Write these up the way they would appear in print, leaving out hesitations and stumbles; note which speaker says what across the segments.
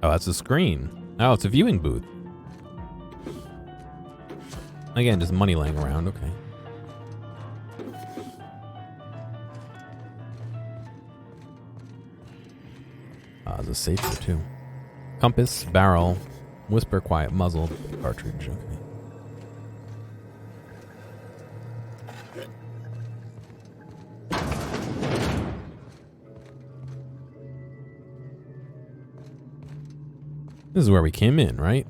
Speaker 1: Oh, that's a screen. Oh, it's a viewing booth. Again, just money laying around. Okay. There's a safe there too. Compass, barrel, whisper, quiet, muzzle, cartridge. Okay. This is where we came in, right?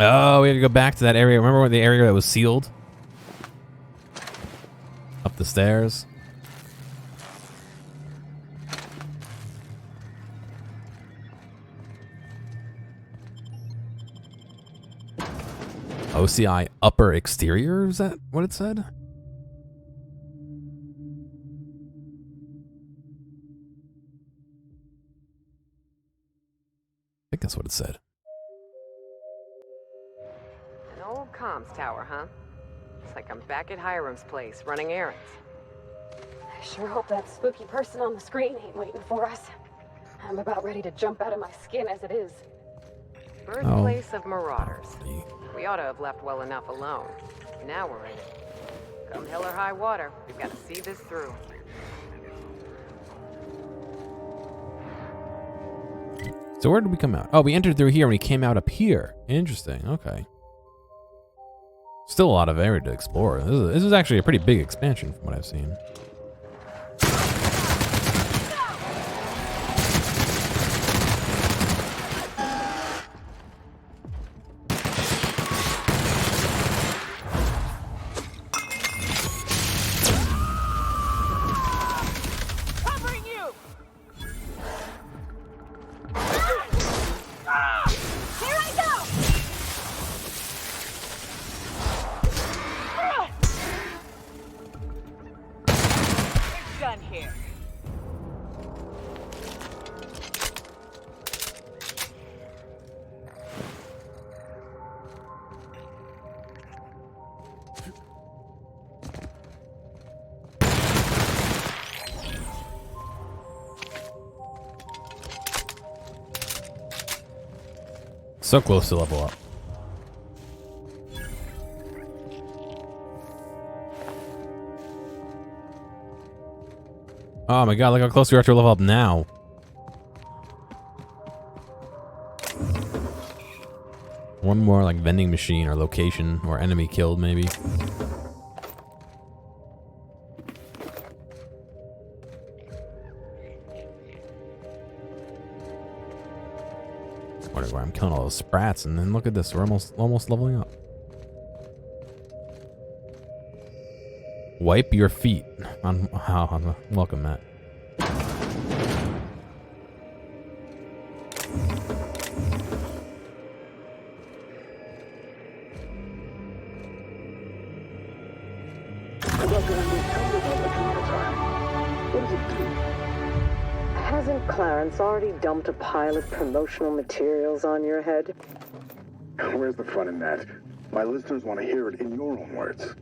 Speaker 1: Oh, we had to go back to that area. Remember the area that was sealed? Up the stairs. OCI upper exterior? Is that what it said? I think that's what it said.
Speaker 2: An old comms tower, huh? It's like I'm back at Hiram's place, running errands.
Speaker 3: I sure hope that spooky person on the screen ain't waiting for us. I'm about ready to jump out of my skin as it is.
Speaker 2: Birthplace of marauders. We ought to have left well enough alone. Now we're in it. Come hell or high water, we've got to see this through.
Speaker 1: So where did we come out? Oh, we entered through here and we came out up here. Interesting. Okay. Still a lot of area to explore. This is actually a pretty big expansion from what I've seen. So close to level up. Oh my god, look how close we are to level up now. One more like vending machine or location or enemy killed maybe. Where I'm killing all those sprats, and then look at this, we're almost leveling up. Wipe your feet on welcome, Matt.
Speaker 4: Hasn't Clarence already dumped a pile of promotional materials on your head?
Speaker 5: Where's the fun in that? My listeners want to hear it in your own words.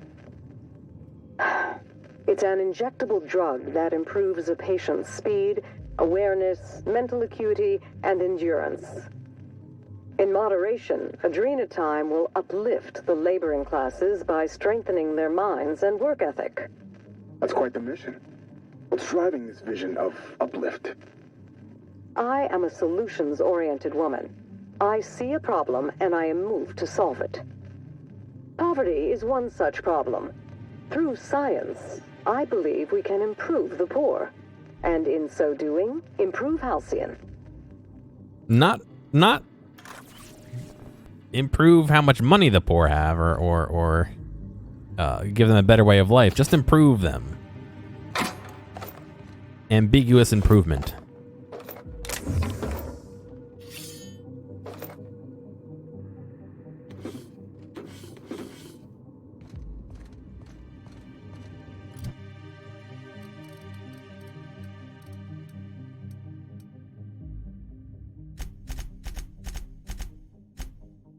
Speaker 4: It's an injectable drug that improves a patient's speed, awareness, mental acuity, and endurance. In moderation, Adrenatime will uplift the laboring classes by strengthening their minds and work ethic.
Speaker 5: That's quite the mission. What's driving this vision of uplift?
Speaker 4: I am a solutions-oriented woman. I see a problem and I am moved to solve it. Poverty is one such problem. Through science, I believe we can improve the poor, and in so doing, improve Halcyon.
Speaker 1: Not improve how much money the poor have, or give them a better way of life. Just improve them. Ambiguous improvement.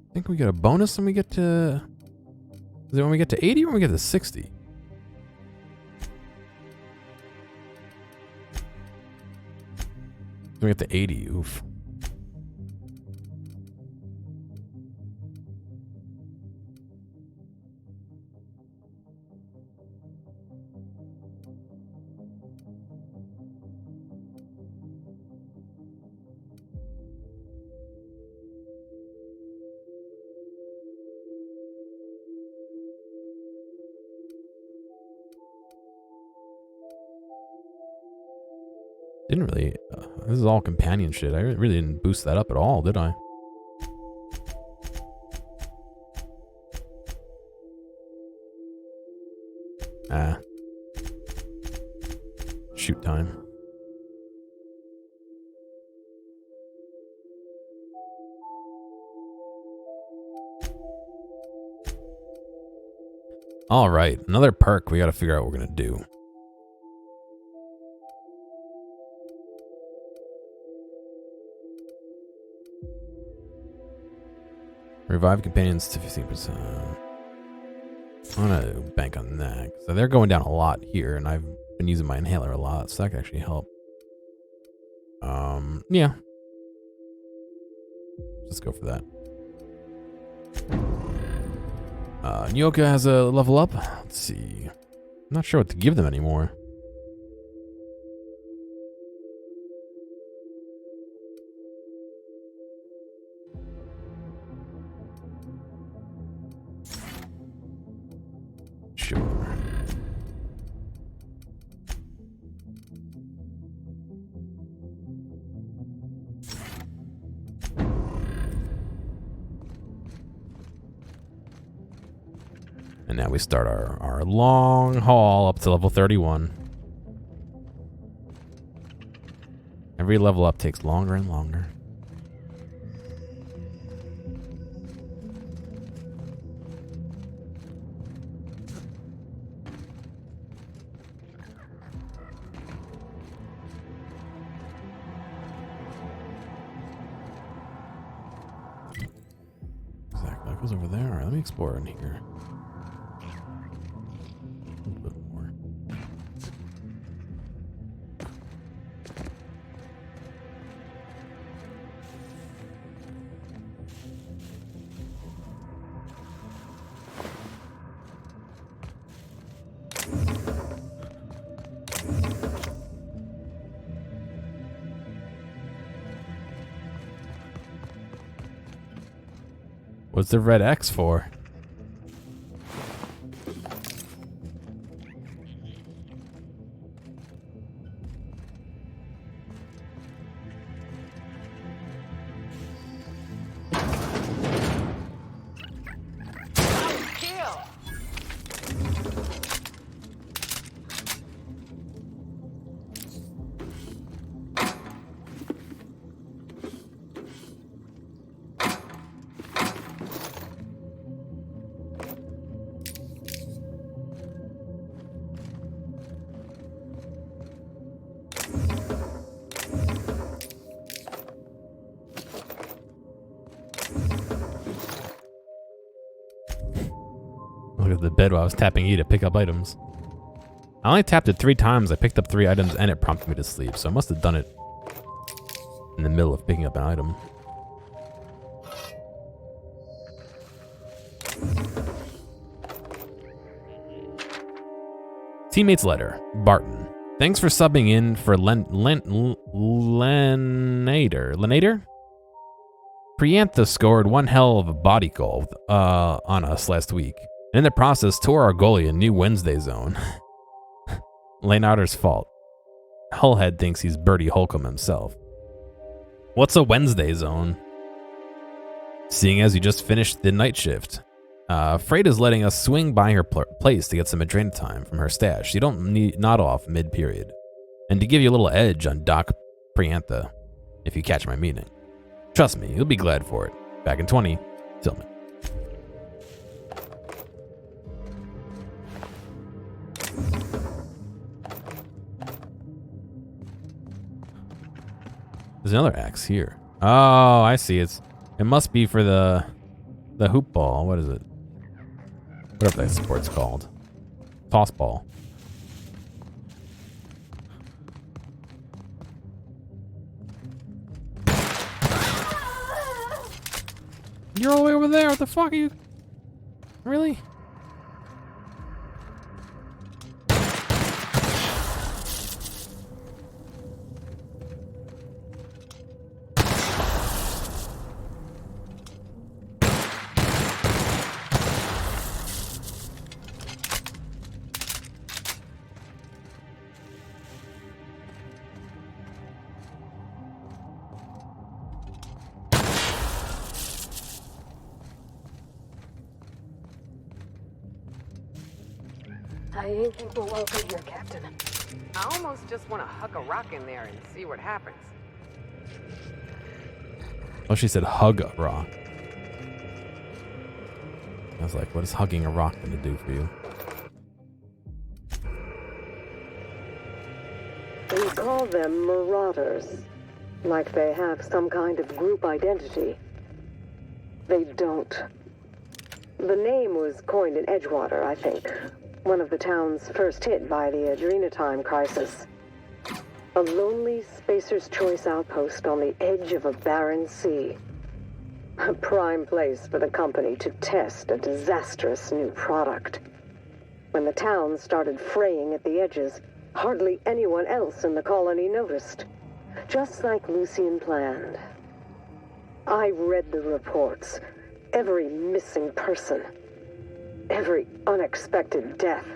Speaker 1: I think we get a bonus when we get to... Is it when we get to 80 or when we get to 60? we get to 80. Oof. Didn't really, this is all companion shit. I really didn't boost that up at all, did I? Ah. Shoot time. All right, another perk we got to figure out what we're going to do. Revive companions to 15%. I'm gonna bank on that. So they're going down a lot here, and I've been using my inhaler a lot, so that can actually help. Yeah. Let's go for that. Nyoka has a level up. Let's see. I'm not sure what to give them anymore. Sure. And now we start our long haul up to level 31. Every level up takes longer and longer. That goes over there. All right, let me explore in here. A little bit more. What's the red X for? Look at the bed while I was tapping E to pick up items. I only tapped it 3 times. I picked up 3 items and it prompted me to sleep, so I must have done it in the middle of picking up an item. Teammates letter. Barton. Thanks for subbing in for Lenator. Priantha scored one hell of a body goal on us last week. And in the process, tore our goalie a new Wednesday zone. Lenator's fault. Hullhead thinks he's Bertie Holcomb himself. What's a Wednesday zone? Seeing as you just finished the night shift. Freight is letting us swing by her place to get some Adrena time from her stash. You don't need nod off mid-period. And to give you a little edge on Doc Priantha, if you catch my meaning. Trust me, you'll be glad for it. Back in 20, Tillman. There's another axe here. Oh, I see. It must be for the hoop ball. What is it? Whatever that sport's called. Toss ball. You're all the way over there. What the fuck are you? Really?
Speaker 3: I ain't think we're welcome here, Captain.
Speaker 2: I almost just want to hug a rock in there and see what happens.
Speaker 1: Oh, she said hug a rock. I was like, what is hugging a rock going to do for you?
Speaker 4: We call them marauders, like they have some kind of group identity. They don't. The name was coined in Edgewater, I think. One of the towns first hit by the Adrenatime crisis. A lonely Spacer's Choice outpost on the edge of a barren sea. A prime place for the company to test a disastrous new product. When the town started fraying at the edges, hardly anyone else in the colony noticed. Just like Lucian planned. I read the reports. Every missing person. Every unexpected death.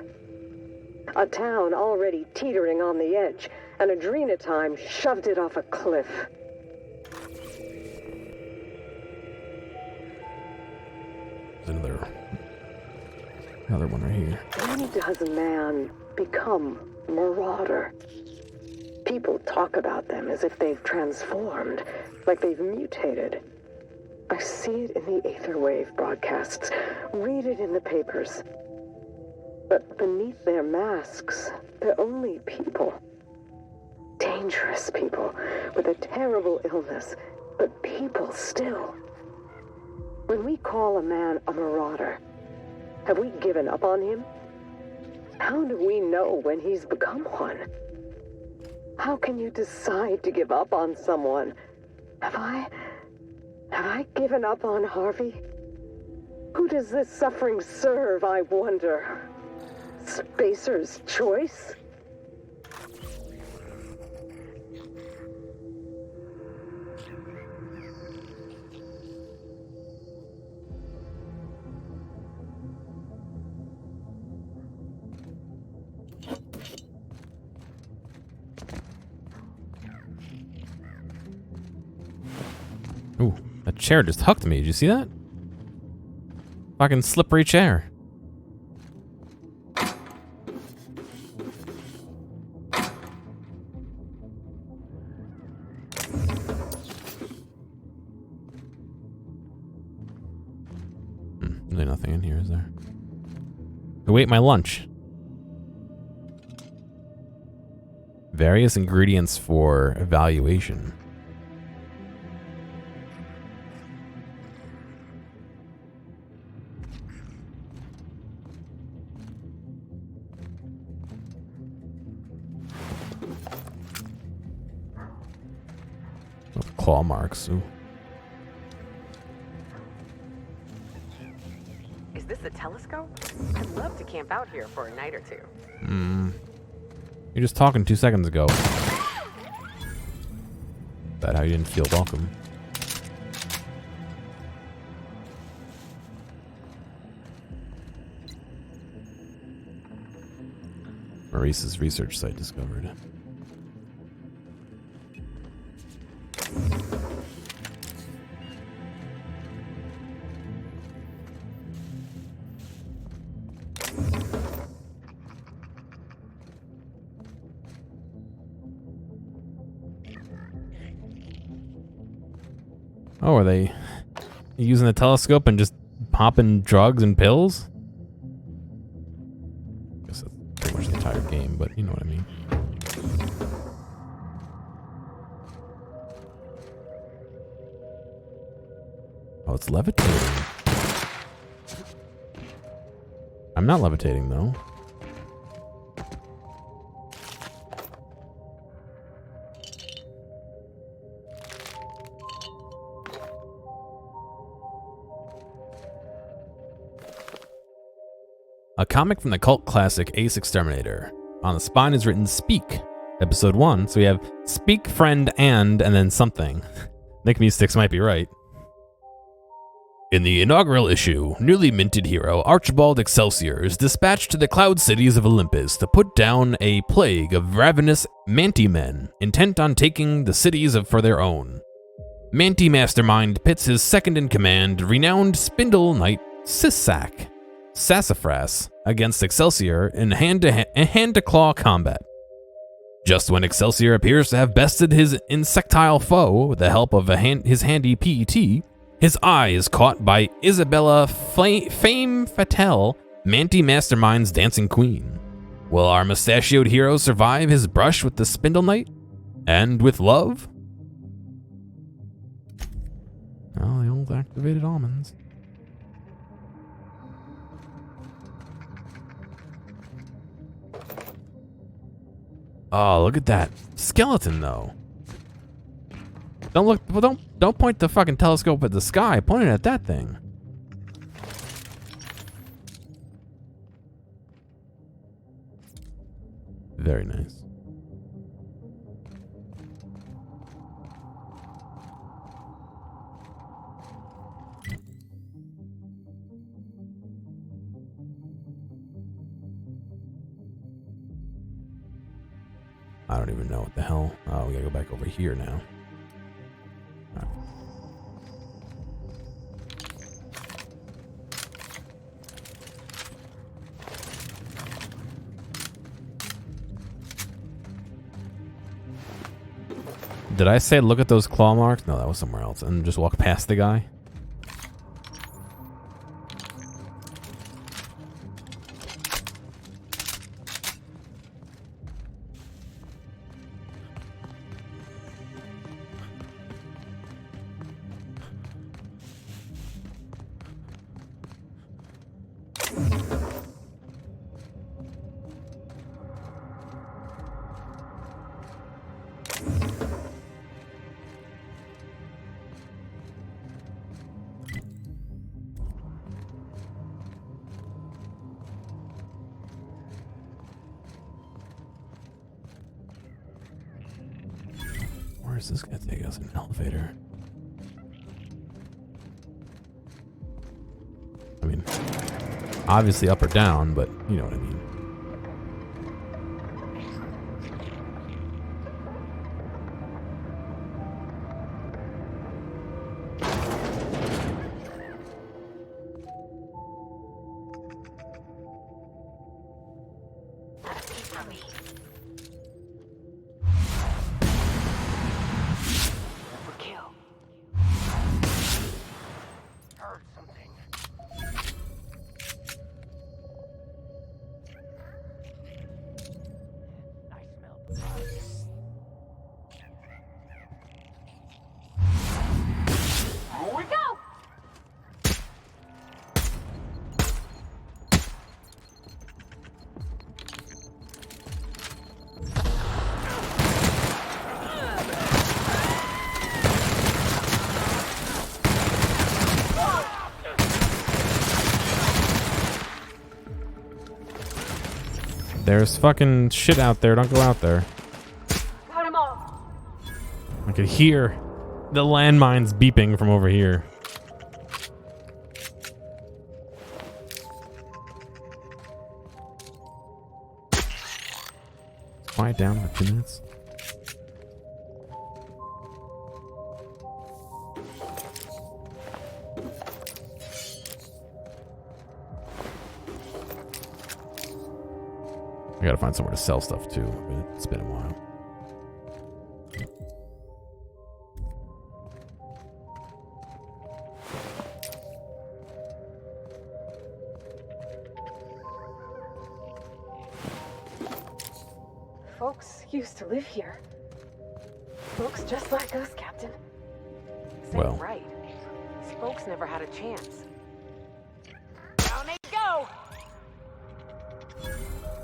Speaker 4: A town already teetering on the edge, and Adrenatime shoved it off a cliff.
Speaker 1: There's another one right here.
Speaker 4: When does a man become marauder? People talk about them as if they've transformed, like they've mutated. I see it in the Aetherwave broadcasts, read it in the papers. But beneath their masks, they're only people. Dangerous people, with a terrible illness, but people still. When we call a man a marauder, have we given up on him? How do we know when he's become one? How can you decide to give up on someone? Have I given up on Harvey? Who does this suffering serve, I wonder? Spacer's Choice?
Speaker 1: Ooh, that chair just hucked me. Did you see that? Fucking slippery chair. Really nothing in here, is there? Who ate my lunch? Various ingredients for evaluation. Claw marks. Ooh.
Speaker 2: Is this a telescope? I'd love to camp out here for a night or two.
Speaker 1: You're just talking 2 seconds ago. About how you didn't feel welcome. Maurice's research site discovered. Oh, are they using the telescope and just popping drugs and pills? I guess that's pretty much the entire game, but you know what I mean. Oh, it's levitating. I'm not levitating, though. a comic from the cult classic Ace Exterminator. On the spine is written Speak, Episode 1. So we have Speak, Friend, and then something. Nick Mystics might be right. In the inaugural issue, newly minted hero Archibald Excelsior is dispatched to the cloud cities of Olympus to put down a plague of ravenous Manti-men intent on taking the cities for their own. Manti Mastermind pits his second-in-command, renowned Spindle Knight Sissac Sassafras against Excelsior in hand-to-claw combat. Just when Excelsior appears to have bested his insectile foe with the help of his handy PET, his eye is caught by Isabella Fame Fatale, Manti Mastermind's dancing queen. Will our mustachioed hero survive his brush with the Spindle Knight? And with love? Oh, the old activated almonds. Oh, look at that skeleton, though. Don't look. Well, don't point the fucking telescope at the sky. Point it at that thing. Very nice. I don't even know what the hell. Oh, we gotta go back over here now. All right. Did I say look at those claw marks? No, that was somewhere else. And just walk past the guy? Where's this gonna take us? An elevator? I mean, obviously up or down, but you know what I mean. There's fucking shit out there. Don't go out there.
Speaker 3: Cut him off.
Speaker 1: I could hear the landmines beeping from over here. Quiet down for 2 minutes. I gotta find somewhere to sell stuff too. It's been a while.
Speaker 3: Folks used to live here. Folks just like us, Captain.
Speaker 2: Say
Speaker 1: Well.
Speaker 2: right. These folks never had a chance. Down they go!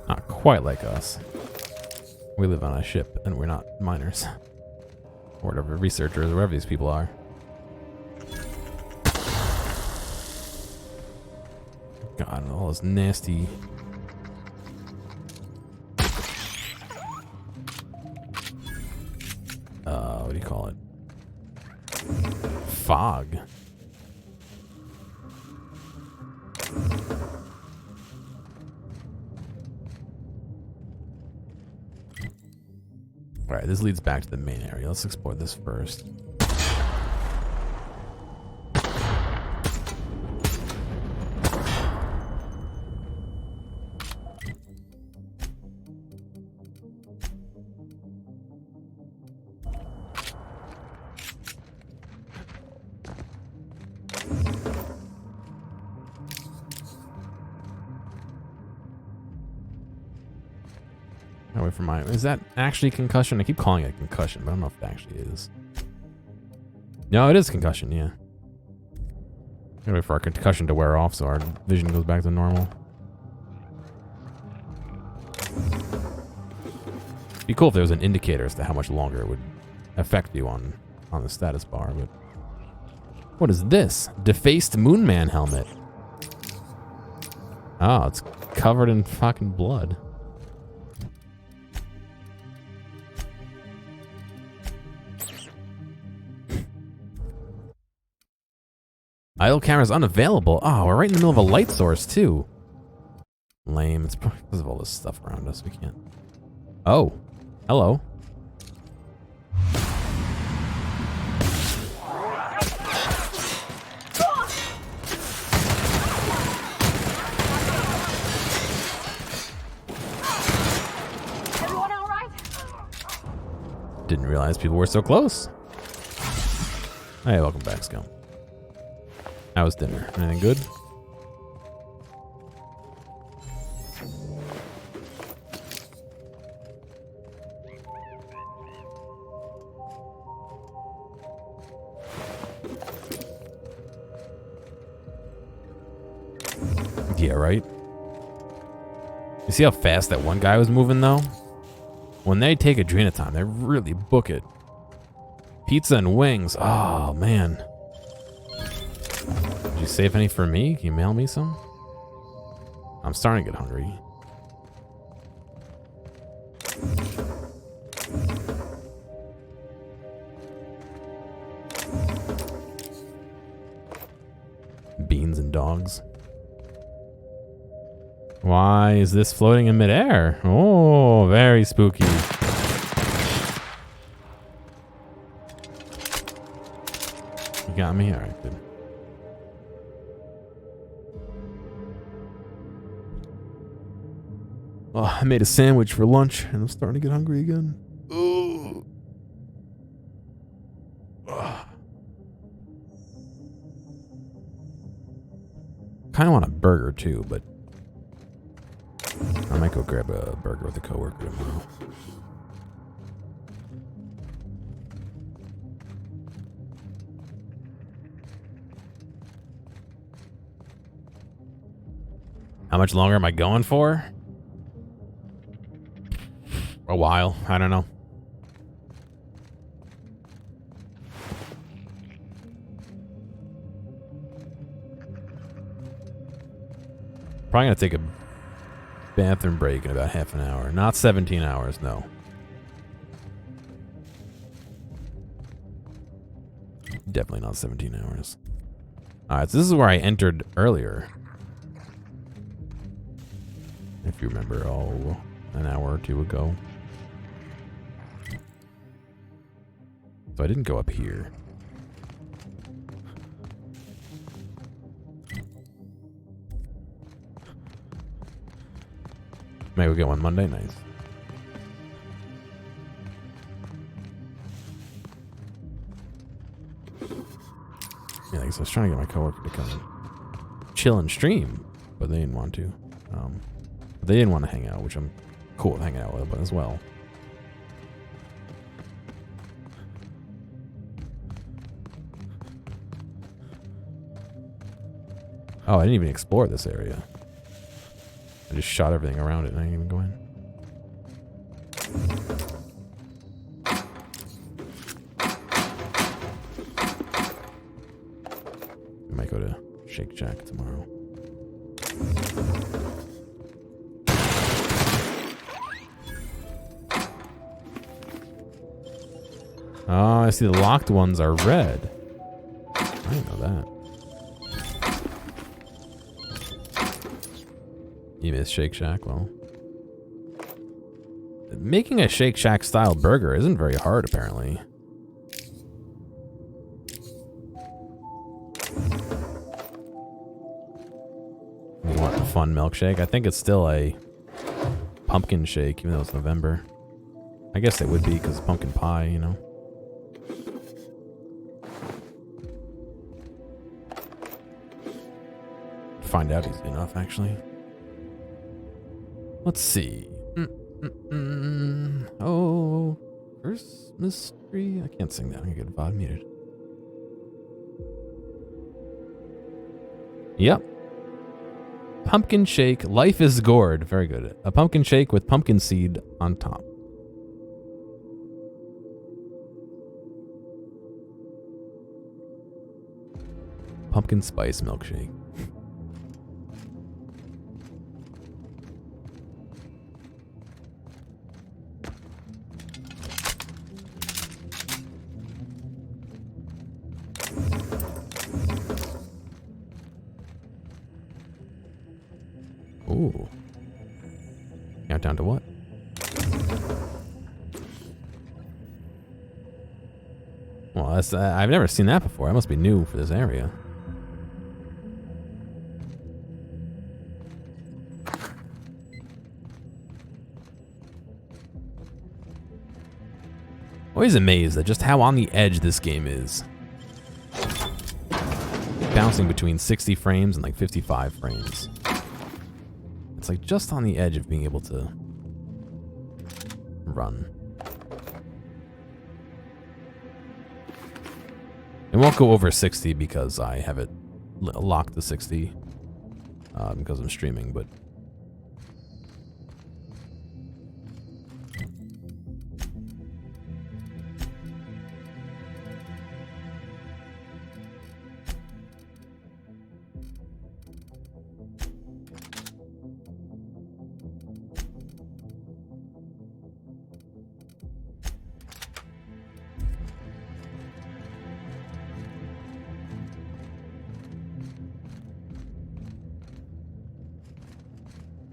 Speaker 1: Not quite like us. We live on a ship and we're not miners. Or whatever, researchers, or wherever these people are. God, all this nasty. What do you call it? Fog. Alright, this leads back to the main area. Let's explore this first. Away from my, is that actually concussion? I keep calling it concussion, but I don't know if it actually is. No, it is concussion, yeah. Gotta wait for our concussion to wear off so our vision goes back to normal. Be cool if there was an indicator as to how much longer it would affect you on the status bar, but what is this? Defaced Moonman helmet. Oh, it's covered in fucking blood. Idle camera's unavailable. Oh, we're right in the middle of a light source, too. Lame. It's probably because of all this stuff around us. We can't. Oh. Hello.
Speaker 3: Everyone all right?
Speaker 1: Didn't realize people were so close. Hey, welcome back, Scum. How was dinner? Anything good? Yeah, right? You see how fast that one guy was moving, though? When they take Adrenaton, they really book it. Pizza and wings. Oh, man. Did you save any for me? Can you mail me some? I'm starting to get hungry. Beans and dogs. Why is this floating in midair? Oh, very spooky. You got me? All right, good. Oh, I made a sandwich for lunch, and I'm starting to get hungry again. Ooh. Kind of want a burger too, but I might go grab a burger with a coworker tomorrow. How much longer am I going for? A while. I don't know. Probably gonna take a bathroom break in about half an hour. Not 17 hours, no. Definitely not 17 hours. Alright, so this is where I entered earlier. If you remember, an hour or two ago. So I didn't go up here. Maybe we'll get one Monday. Nice. Yeah, I guess I was trying to get my coworker to come chill and stream, but they didn't want to. They didn't want to hang out, which I'm cool with hanging out with them as well. Oh, I didn't even explore this area. I just shot everything around it and I didn't even go in. We might go to Shake Shack tomorrow. Oh, I see the locked ones are red. I didn't know that. You miss Shake Shack? Well, making a Shake Shack style burger isn't very hard, apparently. You want a fun milkshake? I think it's still a pumpkin shake, even though it's November. I guess it would be because it's pumpkin pie, you know. Find out easy enough, actually. Let's see. Oh, Christmas tree. I can't sing that. I'm gonna get VOD muted. Yep. Pumpkin shake. Life is gourd. Very good. A pumpkin shake with pumpkin seed on top. Pumpkin spice milkshake. Ooh. Countdown to what? Well, that's I've never seen that before. That must be new for this area. Always amazed at just how on the edge this game is. Bouncing between 60 frames and like 55 frames. It's like just on the edge of being able to run. It won't go over 60 because I have it locked to 60 because I'm streaming, but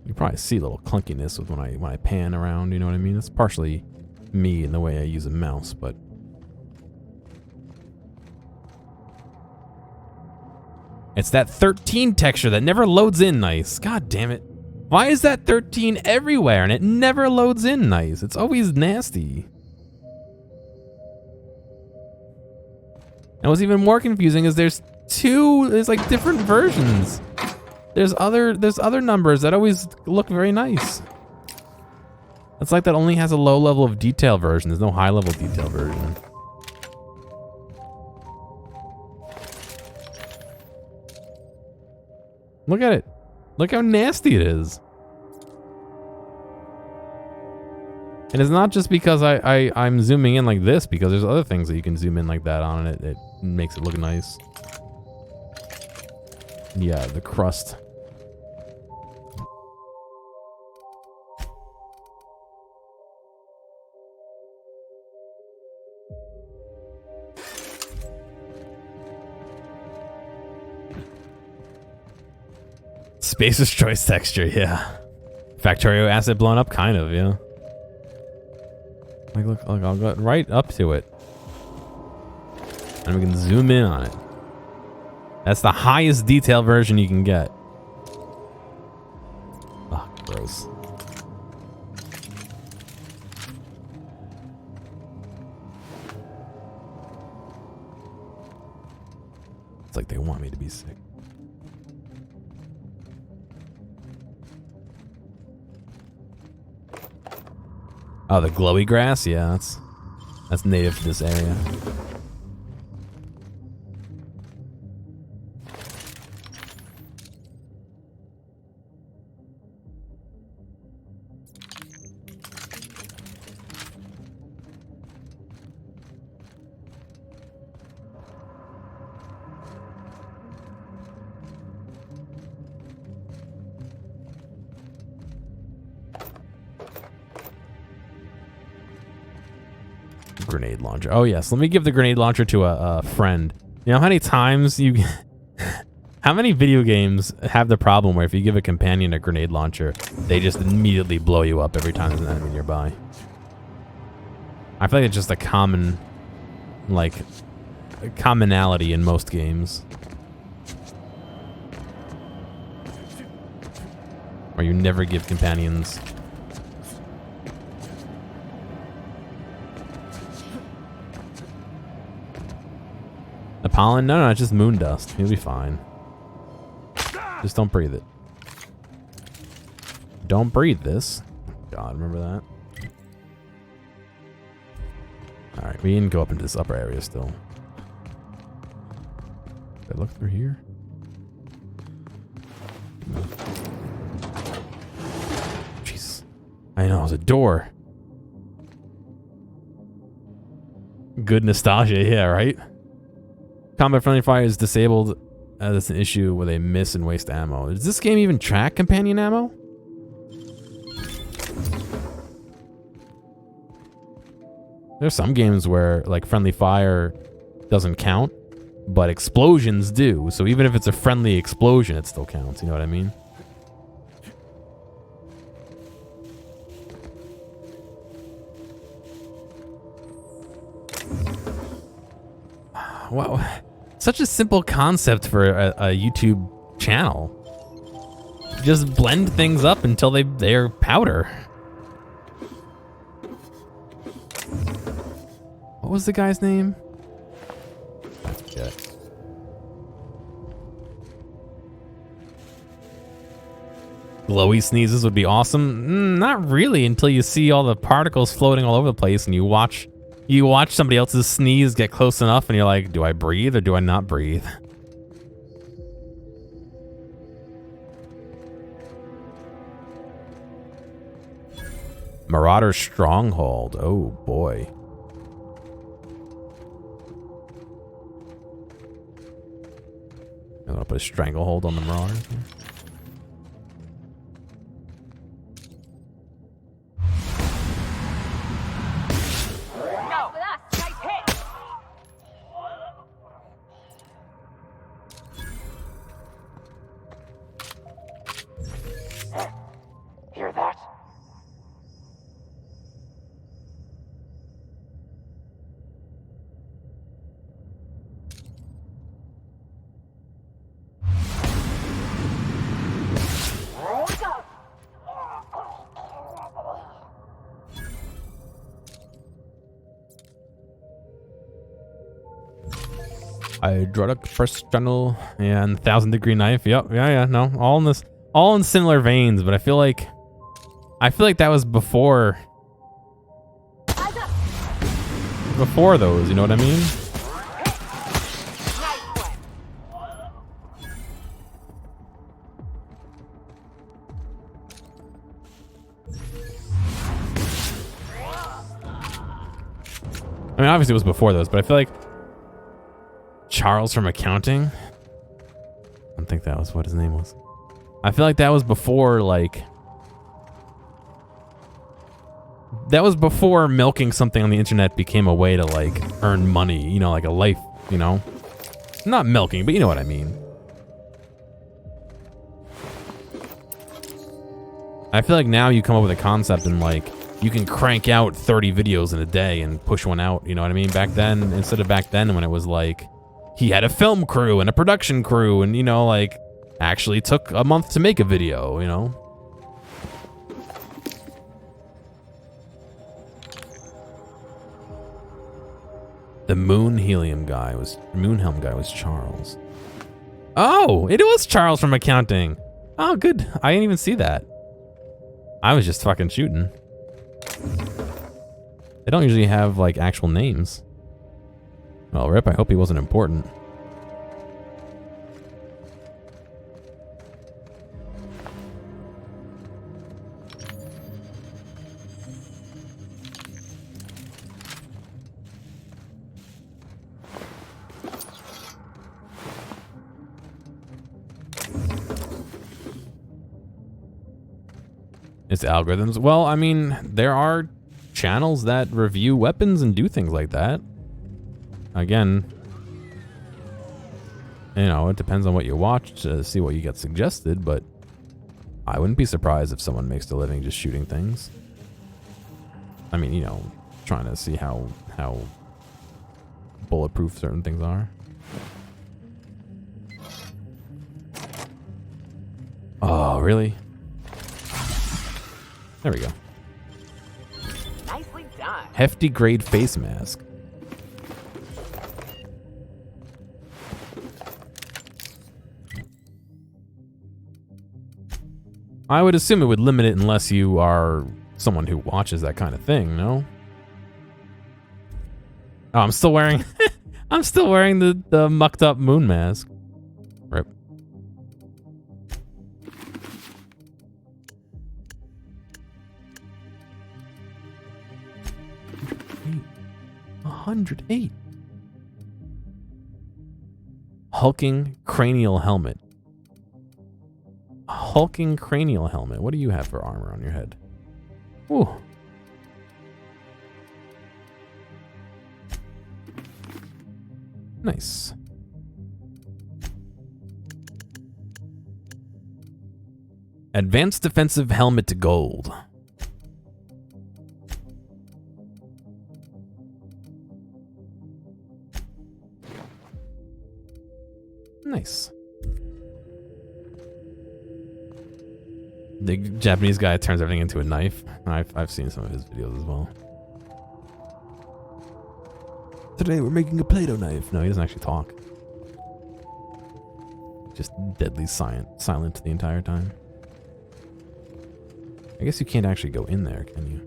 Speaker 1: you probably see a little clunkiness with when I pan around, you know what I mean? It's partially me and the way I use a mouse, but it's that 13 texture that never loads in nice. God damn it. Why is that 13 everywhere and it never loads in nice? It's always nasty. And what's even more confusing is there's like different versions. There's other numbers that always look very nice. It's like that only has a low level of detail version. There's no high level detail version. Look at it. Look how nasty it is. And it's not just because I'm zooming in like this, because there's other things that you can zoom in like that on, and it makes it look nice. Yeah, the crust. Spacer's Choice texture, yeah. Factorio acid blown up, kind of, yeah. Like, look, I'll go right up to it. And we can zoom in on it. That's the highest detail version you can get. Oh, gross. It's like they want me to be sick. Oh, the glowy grass? Yeah, that's native to this area. Grenade launcher. Oh yes, let me give the grenade launcher to a friend. You know how many times you... How many video games have the problem where if you give a companion a grenade launcher, they just immediately blow you up every time there's an enemy nearby? I feel like it's just a common, like, commonality in most games. Or you never give companions. The pollen? No, it's just moon dust. You'll be fine. Just don't breathe it. Don't breathe this. God, remember that? Alright, we didn't go up into this upper area still. Did I look through here? No. Jeez. I know, it was a door. Good nostalgia, yeah, right? Combat friendly fire is disabled. That's an issue where they miss and waste ammo. Does this game even track companion ammo? There's some games where like friendly fire doesn't count, but explosions do. So even if it's a friendly explosion, it still counts. You know what I mean? Wow. Such a simple concept for a YouTube channel. Just blend things up until they're powder. What was the guy's name? I forget. Glowy sneezes would be awesome. Not really until you see all the particles floating all over the place and you watch somebody else's sneeze get close enough and you're like, do I breathe or do I not breathe? Marauder Stronghold. Oh boy. I'm gonna put a stranglehold on the Marauder.
Speaker 6: Hear that?
Speaker 1: Hydraulic press channel and 1,000-degree knife. Yep, yeah, no, all in similar veins, but I feel like that was before those. You know what I mean? I mean, obviously it was before those, but I feel like Charles from accounting. I don't think that was what his name was. I feel like that was before, like, that was before milking something on the internet became a way to, like, earn money, you know, like a life, you know? Not milking, but you know what I mean. I feel like now you come up with a concept and, like, you can crank out 30 videos in a day and push one out, you know what I mean? Back then, instead of back then when it was like, he had a film crew and a production crew and, you know, like, actually took a month to make a video, you know? The Moonhelm guy was Charles. Oh, it was Charles from accounting. Oh, good. I didn't even see that. I was just fucking shooting. They don't usually have, like, actual names. Well, rip, I hope he wasn't important. It's algorithms. Well, I mean, there are channels that review weapons and do things like that. Again, you know, it depends on what you watch to see what you get suggested, but I wouldn't be surprised if someone makes a living just shooting things. I mean, you know, trying to see how bulletproof certain things are. Oh, really? There we go.
Speaker 2: Nicely done.
Speaker 1: Hefty grade face mask. I would assume it would limit it unless you are someone who watches that kind of thing, no? Oh, I'm still wearing I'm still wearing the mucked up moon mask. Rip. $108. Hulking cranial helmet. Hulking cranial helmet. What do you have for armor on your head? Ooh. Nice. Advanced defensive helmet to gold. Nice. The Japanese guy turns everything into a knife. I've seen some of his videos as well. Today we're making a Play-Doh knife. No, he doesn't actually talk. Just deadly silent the entire time. I guess you can't actually go in there, can you?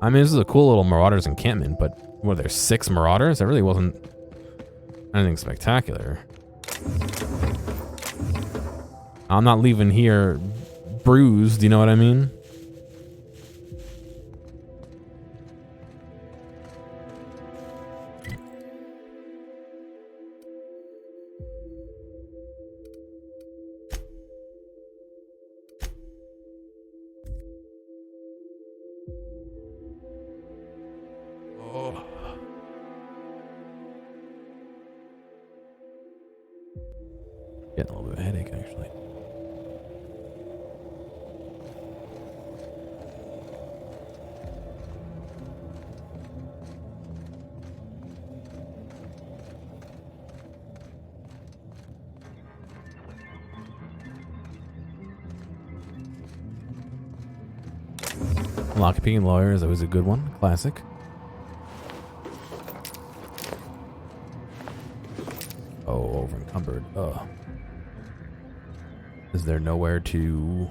Speaker 1: I mean, this is a cool little Marauders encampment, but what, there's 6 Marauders? That really wasn't anything spectacular. I'm not leaving here bruised, you know what I mean? Getting a little bit of a headache, actually. Lockpicking lawyer is always a good one. Classic. Oh, over encumbered. Ugh. Is there nowhere to...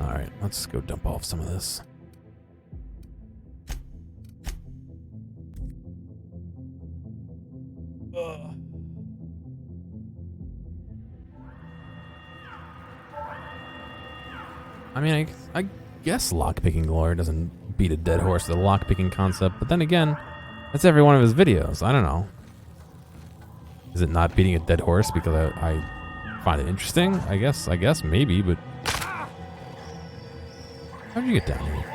Speaker 1: Alright, let's go dump off some of this. I mean, I guess lockpicking lore doesn't beat a dead horse to the lockpicking concept, but then again, that's every one of his videos. I don't know. Is it not beating a dead horse because I find it interesting? I guess maybe, but how'd you get down here?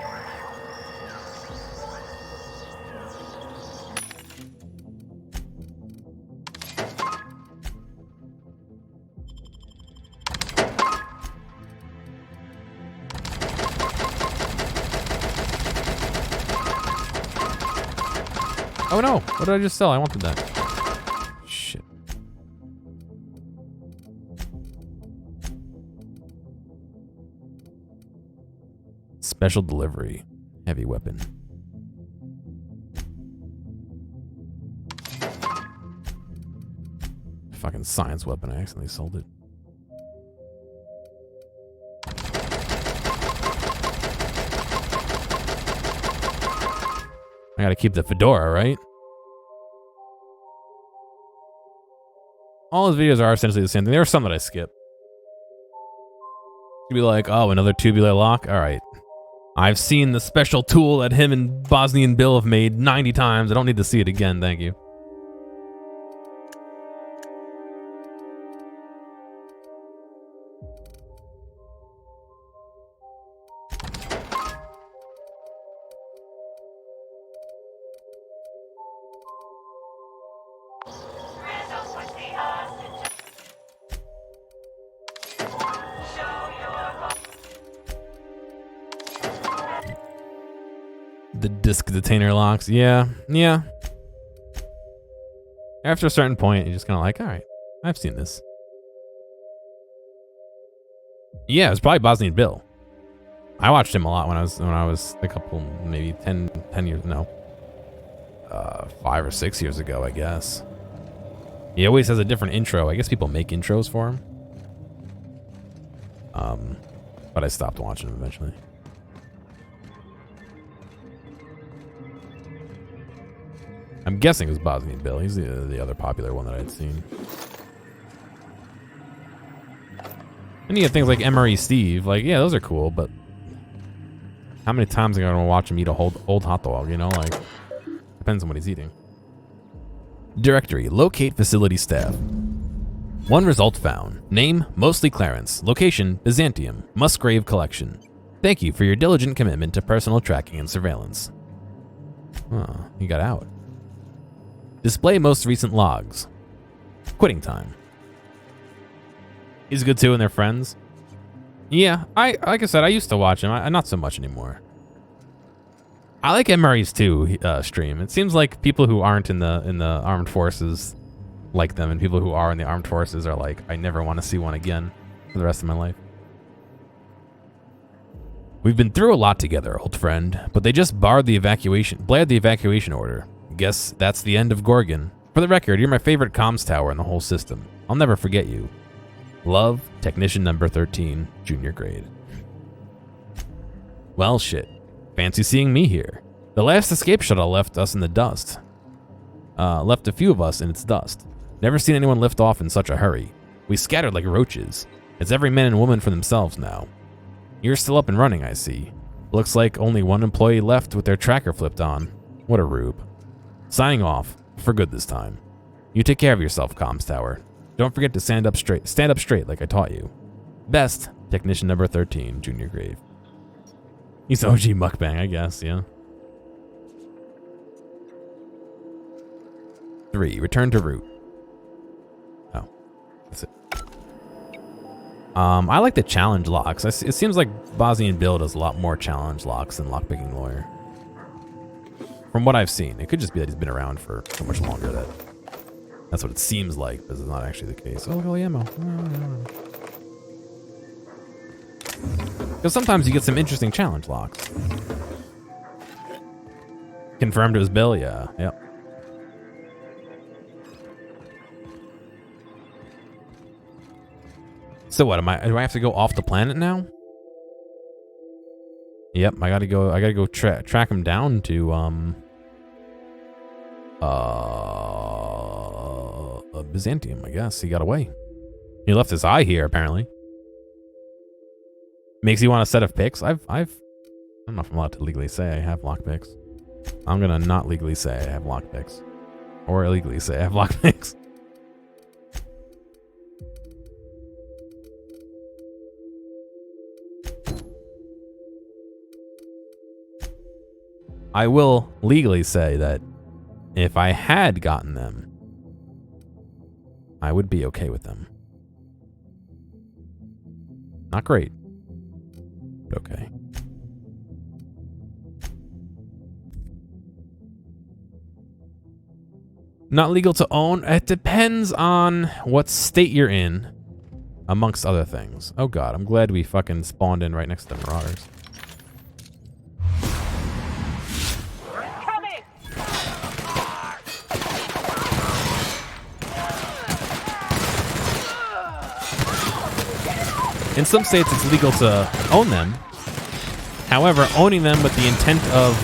Speaker 1: Oh no! What did I just sell? I wanted that. Shit. Special delivery. Heavy weapon. Fucking science weapon. I accidentally sold it. I gotta keep the fedora, right? All his videos are essentially the same thing. There are some that I skip. You'd be like, oh, another tubular lock? All right. I've seen the special tool that him and Bosnian Bill have made 90 times. I don't need to see it again, thank you. The disc detainer locks. Yeah. After a certain point, you're just kind of like, all right, I've seen this. Yeah, it was probably Bosnian Bill. I watched him a lot when I was a couple, maybe 10 years, no. 5 or 6 years ago, I guess. He always has a different intro. I guess people make intros for him. But I stopped watching him eventually. I'm guessing it was Bosnian Bill. He's the other popular one that I'd seen. And you have things like MRE Steve. Like, yeah, those are cool, but how many times am I going to watch him eat a old hot dog, you know? Like, depends on what he's eating. Directory. Locate facility staff. One result found. Name, mostly Clarence. Location, Byzantium. Musgrave Collection. Thank you for your diligent commitment to personal tracking and surveillance. Oh, he got out. Display most recent logs. Quitting time. He's good too, and they're friends. Yeah, like I said, I used to watch him. Not so much anymore. I like MRE's too stream. It seems like people who aren't in the armed forces like them, and people who are in the armed forces are like, I never want to see one again for the rest of my life. We've been through a lot together, old friend, but they just blared the evacuation order. Guess that's the end of Gorgon. For the record, you're my favorite comms tower in the whole system. I'll never forget you. Love, Technician number 13, junior grade. Well, shit. Fancy seeing me here. The last escape shuttle left us in the dust. Left a few of us in its dust. Never seen anyone lift off in such a hurry. We scattered like roaches. It's every man and woman for themselves now. You're still up and running, I see. Looks like only one employee left with their tracker flipped on. What a rube. Signing off, for good this time. You take care of yourself, comms tower. Don't forget to stand up straight like I taught you. Best, Technician number 13, junior grade. He's OG mukbang, I guess, yeah. 3, return to route. Oh, that's it. I like the challenge locks. It seems like Bosnian Bill does a lot more challenge locks than Lockpicking Lawyer. From what I've seen, it could just be that he's been around for so much longer that that's what it seems like, but it's not actually the case. Oh, look at all the ammo. Because sometimes you get some interesting challenge locks. Confirmed it was Bill? Yeah. Yep. So what, do I have to go off the planet now? Yep, I gotta go track him down to Byzantium, I guess. He got away. He left his eye here, apparently. Makes you want a set of picks. I don't know if I'm allowed to legally say I have lockpicks. I'm gonna not legally say I have lockpicks. Or illegally say I have lockpicks. I will legally say that if I had gotten them, I would be okay with them. Not great, but okay. Not legal to own? It depends on what state you're in, amongst other things. Oh god, I'm glad we fucking spawned in right next to the Marauders. In some states, it's legal to own them. However, owning them with the intent of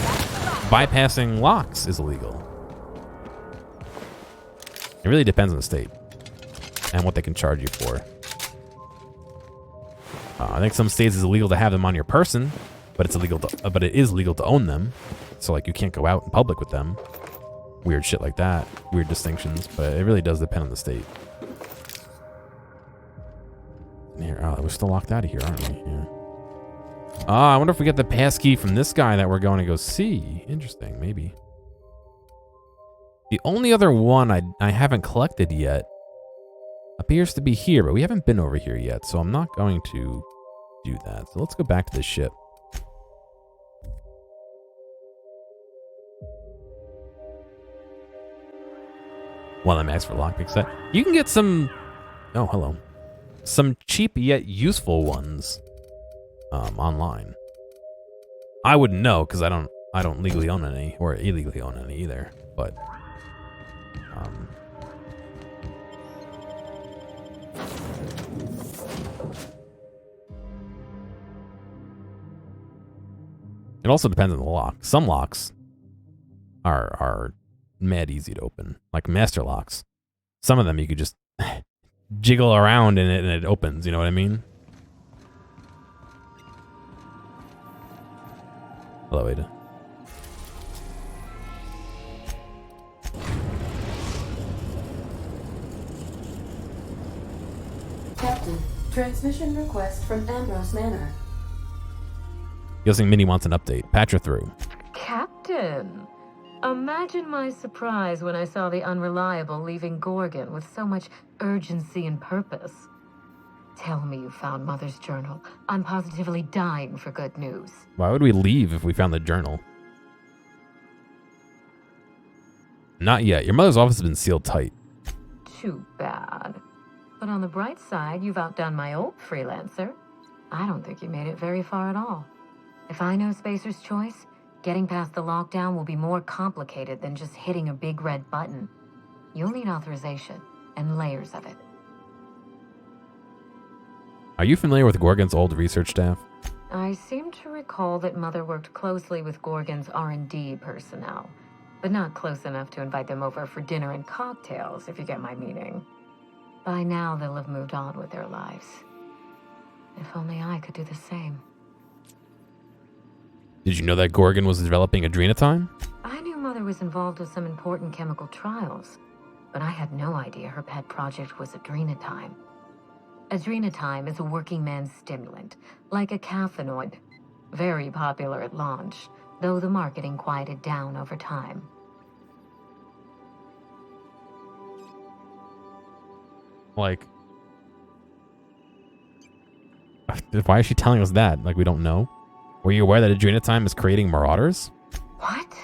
Speaker 1: bypassing locks is illegal. It really depends on the state. and what they can charge you for. I think some states it's illegal to have them on your person, but it is legal to own them. So like you can't go out in public with them. Weird shit like that. Weird distinctions, but it really does depend on the state. Here, we're still locked out of here, aren't we? Yeah. I wonder if we get the passkey from this guy that we're going to go see. Interesting, maybe. The only other one I haven't collected yet appears to be here, but we haven't been over here yet, so I'm not going to do that. So let's go back to the ship. While I'm asked for lockpick set, you can get some. Oh, hello. Some cheap yet useful ones online. I wouldn't know because I don't legally own any or illegally own any either. But it also depends on the lock. Some locks are mad easy to open, like master locks. Some of them you could just jiggle around in it and it opens, you know what I mean? Hello, Ada.
Speaker 6: Captain, transmission request from Ambrose Manor.
Speaker 1: Guessing Minnie wants an update. Patch her through.
Speaker 7: Captain, imagine my surprise when I saw the Unreliable leaving Gorgon with so much urgency and purpose. Tell me you found Mother's journal. I'm positively dying for good news.
Speaker 1: Why would we leave if we found the journal? Not yet. Your mother's office has been sealed tight.
Speaker 7: Too bad. But on the bright side, you've outdone my old freelancer. I don't think you made it very far at all. If I know Spacer's Choice, getting past the lockdown will be more complicated than just hitting a big red button. You'll need authorization and layers of it.
Speaker 1: Are you familiar with Gorgon's old research staff?
Speaker 7: I seem to recall that Mother worked closely with Gorgon's R&D personnel, but not close enough to invite them over for dinner and cocktails, if you get my meaning. By now, they'll have moved on with their lives. If only I could do the same.
Speaker 1: Did you know that Gorgon was developing Adrenatime?
Speaker 7: I knew Mother was involved with some important chemical trials, but I had no idea her pet project was Adrenatime. Adrenatime is a working man's stimulant, like a caffeinoid. Very popular at launch, though the marketing quieted down over time.
Speaker 1: Like, why is she telling us that? Like, we don't know? Were you aware that Adrenatime is creating marauders?
Speaker 7: What?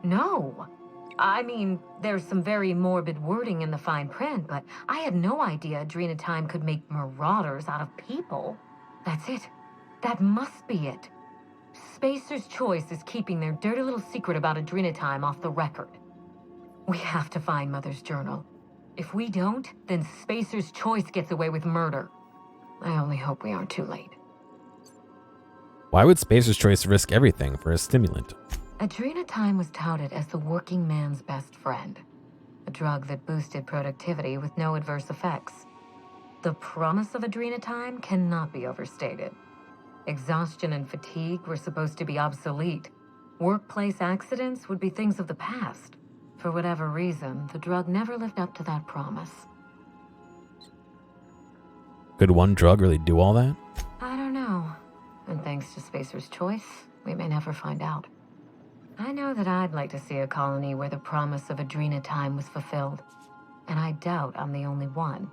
Speaker 7: No. I mean, there's some very morbid wording in the fine print, but I had no idea Adrenatime could make marauders out of people. That's it. That must be it. Spacer's Choice is keeping their dirty little secret about Adrenatime off the record. We have to find Mother's journal. If we don't, then Spacer's Choice gets away with murder. I only hope we aren't too late.
Speaker 1: Why would Spacer's Choice risk everything for a stimulant?
Speaker 7: Adrenatime was touted as the working man's best friend, a drug that boosted productivity with no adverse effects. The promise of Adrenatime cannot be overstated. Exhaustion and fatigue were supposed to be obsolete. Workplace accidents would be things of the past. For whatever reason, the drug never lived up to that promise.
Speaker 1: Could one drug really do all that?
Speaker 7: I don't know. And thanks to Spacer's Choice, we may never find out. I know that I'd like to see a colony where the promise of Adrenatime was fulfilled. And I doubt I'm the only one.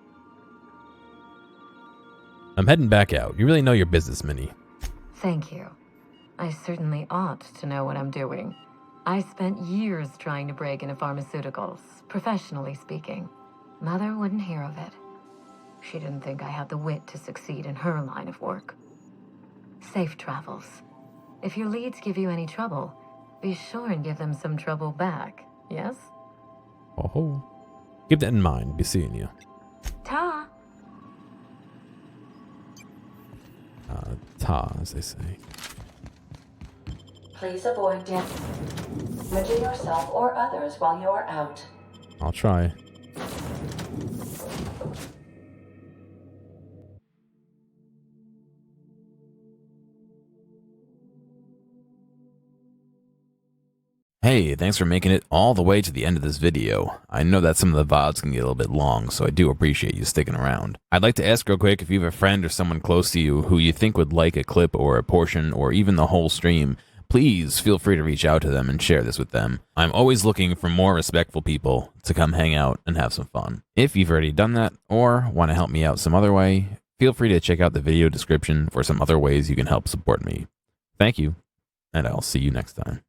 Speaker 1: I'm heading back out. You really know your business, Minnie.
Speaker 7: Thank you. I certainly ought to know what I'm doing. I spent years trying to break into pharmaceuticals, professionally speaking. Mother wouldn't hear of it. She didn't think I had the wit to succeed in her line of work. Safe travels. If your leads give you any trouble, be sure and give them some trouble back, yes?
Speaker 1: Oh, keep that in mind. Be seeing you.
Speaker 7: Ta!
Speaker 1: Ta, as they say.
Speaker 6: Please avoid damaging yourself or others while you are out.
Speaker 1: I'll try. Hey, thanks for making it all the way to the end of this video. I know that some of the VODs can get a little bit long, so I do appreciate you sticking around. I'd like to ask real quick if you have a friend or someone close to you who you think would like a clip or a portion or even the whole stream, please feel free to reach out to them and share this with them. I'm always looking for more respectful people to come hang out and have some fun. If you've already done that or want to help me out some other way, feel free to check out the video description for some other ways you can help support me. Thank you, and I'll see you next time.